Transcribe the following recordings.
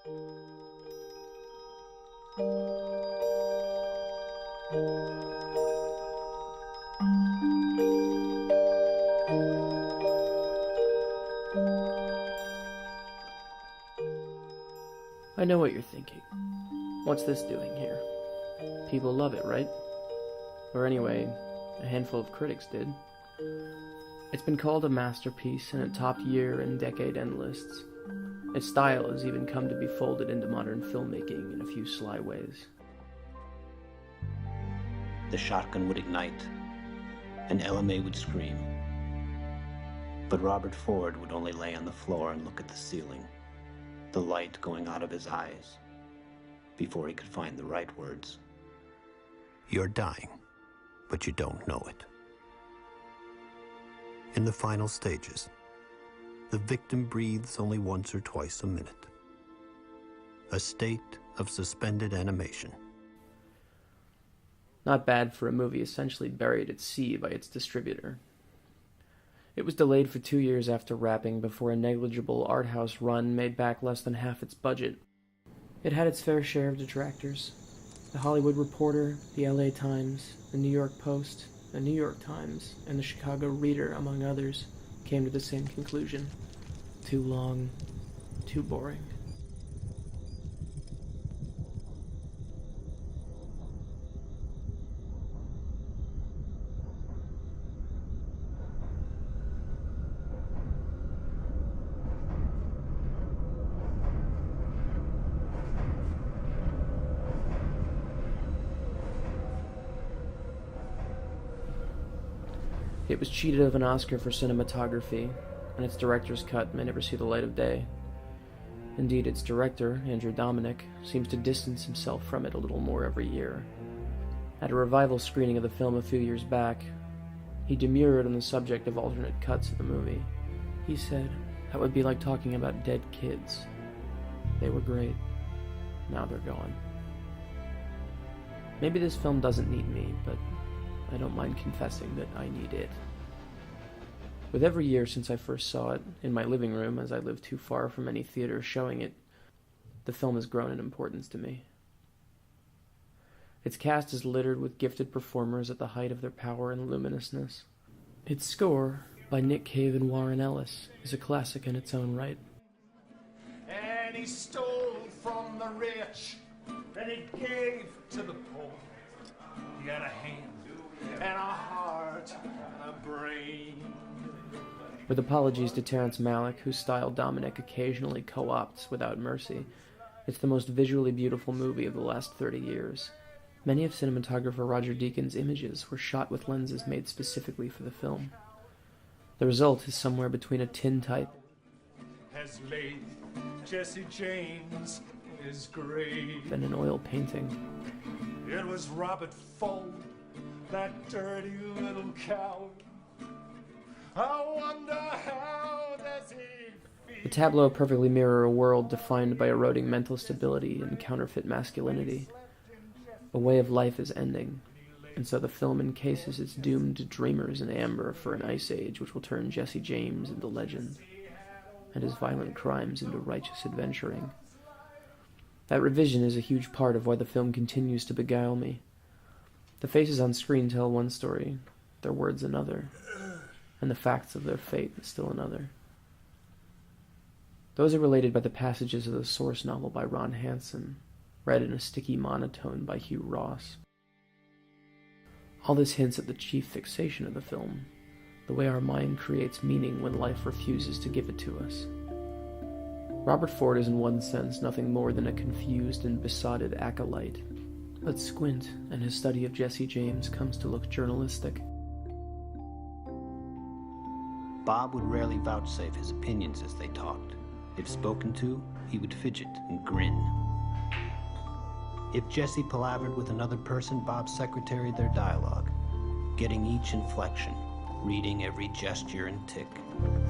I know what you're thinking. What's this doing here? People love it, right? Or anyway, a handful of critics did. It's been called a masterpiece, and it topped year and decade-end lists. Its style has even come to be folded into modern filmmaking in a few sly ways. The shotgun would ignite, and LMA would scream. But Robert Ford would only lay on the floor and look at the ceiling, the light going out of his eyes, before he could find the right words. You're dying, but you don't know it. In the final stages, the victim breathes only once or twice a minute. A state of suspended animation. Not bad for a movie essentially buried at sea by its distributor. It was delayed for 2 years after wrapping before a negligible art house run made back less than half its budget. It had its fair share of detractors. The Hollywood Reporter, the LA Times, the New York Post, the New York Times, and the Chicago Reader, among others, came to the same conclusion. Too long, too boring. It was cheated of an Oscar for cinematography, and its director's cut may never see the light of day. Indeed, its director, Andrew Dominic, seems to distance himself from it a little more every year. At a revival screening of the film a few years back, he demurred on the subject of alternate cuts of the movie. He said, "That would be like talking about dead kids. They were great. Now they're gone." Maybe this film doesn't need me, but I don't mind confessing that I need it. With every year since I first saw it, in my living room, as I live too far from any theater showing it, the film has grown in importance to me. Its cast is littered with gifted performers at the height of their power and luminousness. Its score, by Nick Cave and Warren Ellis, is a classic in its own right. And he stole from the rich, and he gave to the poor. He got a hand and a heart and a brain. With apologies to Terrence Malick, whose style Dominic occasionally co-opts without mercy, it's the most visually beautiful movie of the last 30 years. Many of cinematographer Roger Deakins' images were shot with lenses made specifically for the film. The result is somewhere between a tintype Has laid Jesse James in his grave. and an oil painting. It was Robert Ford, that dirty little coward. I wonder how does he feel? The tableau perfectly mirrors a world defined by eroding mental stability and counterfeit masculinity. A way of life is ending, and so the film encases its doomed dreamers in amber for an ice age which will turn Jesse James into legend, and his violent crimes into righteous adventuring. That revision is a huge part of why the film continues to beguile me. The faces on screen tell one story, their words another, and the facts of their fate is still another. Those are related by the passages of the source novel by Ron Hansen, read in a sticky monotone by Hugh Ross. All this hints at the chief fixation of the film, the way our mind creates meaning when life refuses to give it to us. Robert Ford is in one sense nothing more than a confused and besotted acolyte, but squint, and his study of Jesse James comes to look journalistic. Bob would rarely vouchsafe his opinions as they talked. If spoken to, he would fidget and grin. If Jesse palavered with another person, Bob secretaried their dialogue, getting each inflection, reading every gesture and tick,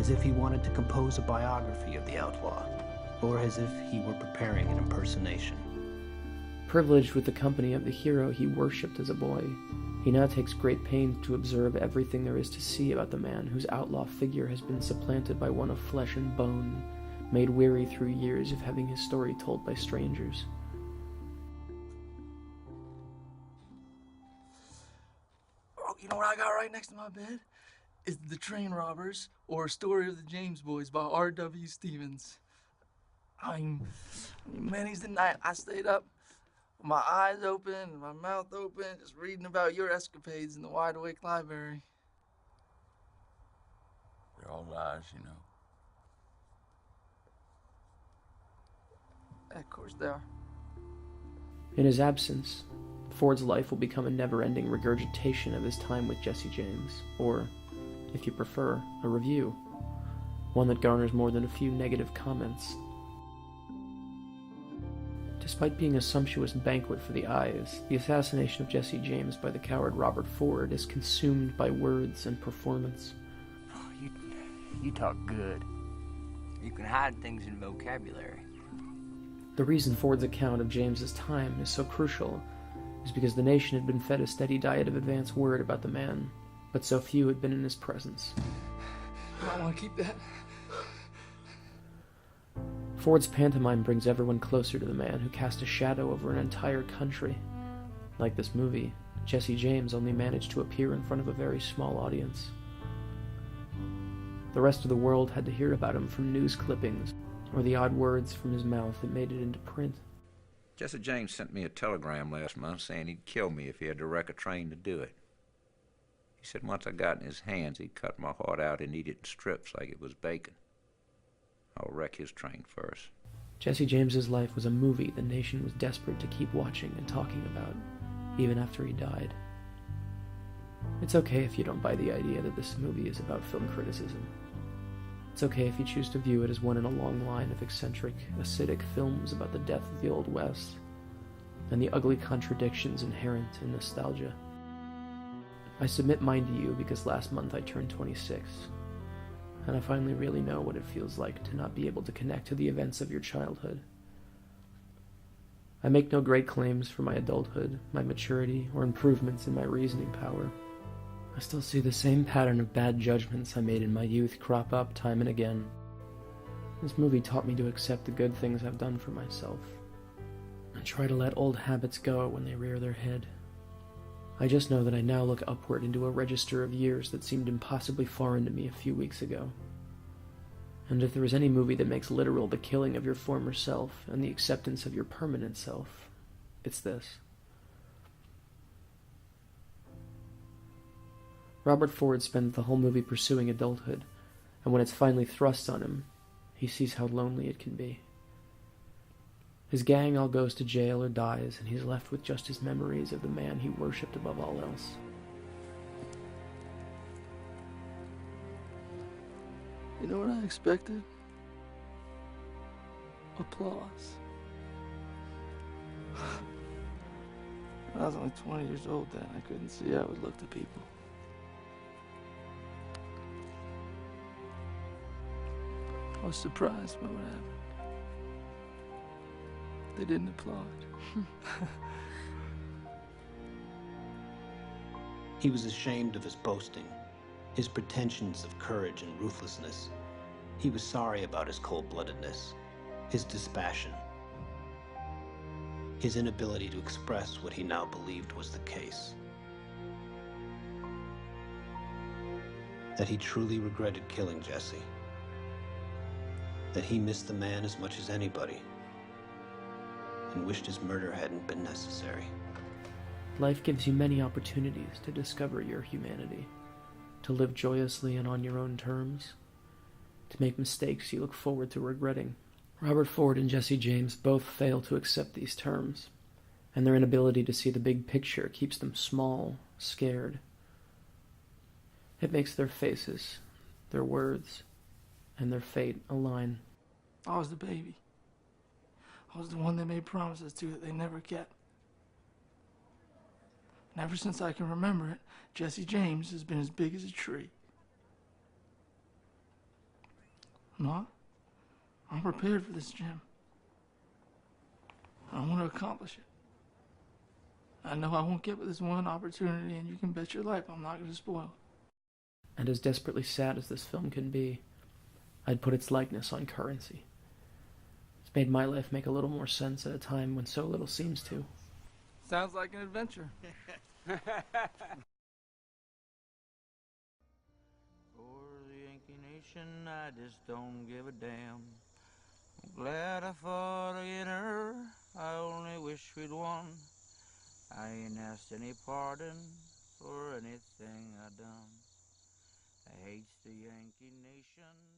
as if he wanted to compose a biography of the outlaw, or as if he were preparing an impersonation. Privileged with the company of the hero he worshipped as a boy, he now takes great pains to observe everything there is to see about the man whose outlaw figure has been supplanted by one of flesh and bone, made weary through years of having his story told by strangers. Oh, you know what I got right next to my bed? It's The Train Robbers, or A Story of the James Boys by R.W. Stevens. Many's the night I stayed up, with my eyes open and my mouth open, just reading about your escapades in the Wide Awake Library. They're all lies, you know. Of course they are. In his absence, Ford's life will become a never-ending regurgitation of his time with Jesse James, or, if you prefer, a review, one that garners more than a few negative comments. Despite being a sumptuous banquet for the eyes, the assassination of Jesse James by the coward Robert Ford is consumed by words and performance. Oh, you talk good. You can hide things in vocabulary. The reason Ford's account of James's time is so crucial is because the nation had been fed a steady diet of advance word about the man, but so few had been in his presence. I want to keep that. Ford's pantomime brings everyone closer to the man who cast a shadow over an entire country. Like this movie, Jesse James only managed to appear in front of a very small audience. The rest of the world had to hear about him from news clippings, or the odd words from his mouth that made it into print. Jesse James sent me a telegram last month saying he'd kill me if he had to wreck a train to do it. He said once I got in his hands, he'd cut my heart out and eat it in strips like it was bacon. I'll wreck his train first. Jesse James's life was a movie the nation was desperate to keep watching and talking about, even after he died. It's okay if you don't buy the idea that this movie is about film criticism. It's okay if you choose to view it as one in a long line of eccentric, acidic films about the death of the Old West and the ugly contradictions inherent in nostalgia. I submit mine to you because last month I turned 26, and I finally really know what it feels like to not be able to connect to the events of your childhood. I make no great claims for my adulthood, my maturity, or improvements in my reasoning power. I still see the same pattern of bad judgments I made in my youth crop up time and again. This movie taught me to accept the good things I've done for myself, and try to let old habits go when they rear their head. I just know that I now look upward into a register of years that seemed impossibly foreign to me a few weeks ago. And if there is any movie that makes literal the killing of your former self and the acceptance of your permanent self, it's this. Robert Ford spends the whole movie pursuing adulthood, and when it's finally thrust on him, he sees how lonely it can be. His gang all goes to jail or dies, and he's left with just his memories of the man he worshipped above all else. You know what I expected? Applause. I was only 20 years old then. I couldn't see how it would look to people. I was surprised by what happened. They didn't applaud. He was ashamed of his boasting, his pretensions of courage and ruthlessness. He was sorry about his cold-bloodedness, his dispassion, his inability to express what he now believed was the case. That he truly regretted killing Jesse. That he missed the man as much as anybody, and wished his murder hadn't been necessary. Life gives you many opportunities to discover your humanity, to live joyously and on your own terms, to make mistakes you look forward to regretting. Robert Ford and Jesse James both fail to accept these terms, and their inability to see the big picture keeps them small, scared. It makes their faces, their words, and their fate align. I was the baby. I was the one they made promises to that they never kept. And ever since I can remember it, Jesse James has been as big as a tree. No, I'm prepared for this, Jim. I want to accomplish it. I know I won't get this one opportunity, and you can bet your life I'm not going to spoil it. And as desperately sad as this film can be, I'd put its likeness on currency. It's made my life make a little more sense at a time when so little seems to. Sounds like an adventure. For the Yankee Nation, I just don't give a damn. I'm glad I fought against her. I only wish we'd won. I ain't asked any pardon for anything I done. I hates the Yankee Nation.